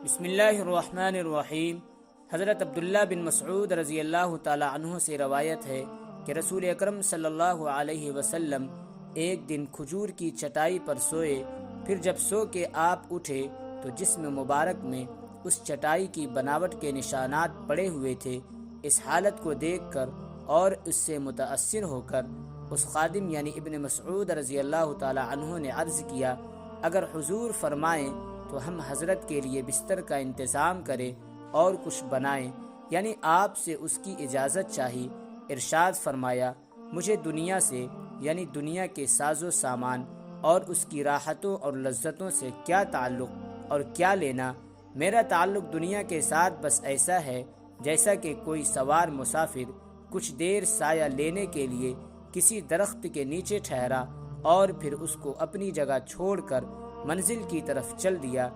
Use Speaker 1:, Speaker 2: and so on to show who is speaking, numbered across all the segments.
Speaker 1: بسم اللہ الرحمن الرحیم۔ حضرت عبداللہ بن مسعود رضی اللہ تعالی عنہ سے روایت ہے کہ رسول اکرم صلی اللہ علیہ وسلم ایک دن کھجور کی چٹائی پر سوئے، پھر جب سو کے آپ اٹھے تو جسم مبارک میں اس چٹائی کی بناوٹ کے نشانات پڑے ہوئے تھے۔ اس حالت کو دیکھ کر اور اس سے متاثر ہو کر اس خادم یعنی ابن مسعود رضی اللہ تعالی عنہ نے عرض کیا، اگر حضور فرمائیں تو ہم حضرت کے لیے بستر کا انتظام کریں اور کچھ بنائیں، یعنی آپ سے اس کی اجازت چاہی۔ ارشاد فرمایا، مجھے دنیا سے یعنی دنیا کے ساز و سامان اور اس کی راحتوں اور لذتوں سے کیا تعلق اور کیا لینا؟ میرا تعلق دنیا کے ساتھ بس ایسا ہے جیسا کہ کوئی سوار مسافر کچھ دیر سایہ لینے کے لیے کسی درخت کے نیچے ٹھہرا اور پھر اس کو اپنی جگہ چھوڑ کر منزل کی طرف چل دیا۔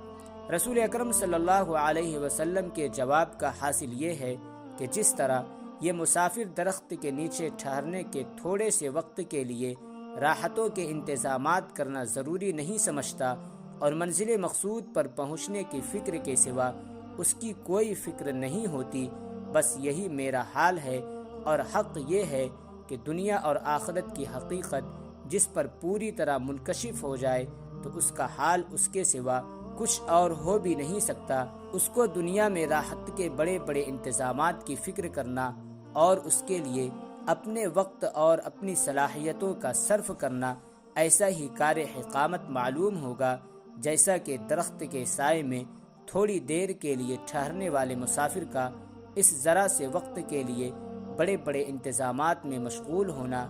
Speaker 1: رسول اکرم صلی اللہ علیہ وسلم کے جواب کا حاصل یہ ہے کہ جس طرح یہ مسافر درخت کے نیچے ٹھہرنے کے تھوڑے سے وقت کے لیے راحتوں کے انتظامات کرنا ضروری نہیں سمجھتا اور منزل مقصود پر پہنچنے کی فکر کے سوا اس کی کوئی فکر نہیں ہوتی، بس یہی میرا حال ہے۔ اور حق یہ ہے کہ دنیا اور آخرت کی حقیقت جس پر پوری طرح منکشف ہو جائے تو اس کا حال اس کے سوا کچھ اور ہو بھی نہیں سکتا۔ اس کو دنیا میں راحت کے بڑے بڑے انتظامات کی فکر کرنا اور اس کے لیے اپنے وقت اور اپنی صلاحیتوں کا صرف کرنا ایسا ہی کار حقامت معلوم ہوگا جیسا کہ درخت کے سائے میں تھوڑی دیر کے لیے ٹھہرنے والے مسافر کا اس ذرا سے وقت کے لیے بڑے بڑے انتظامات میں مشغول ہونا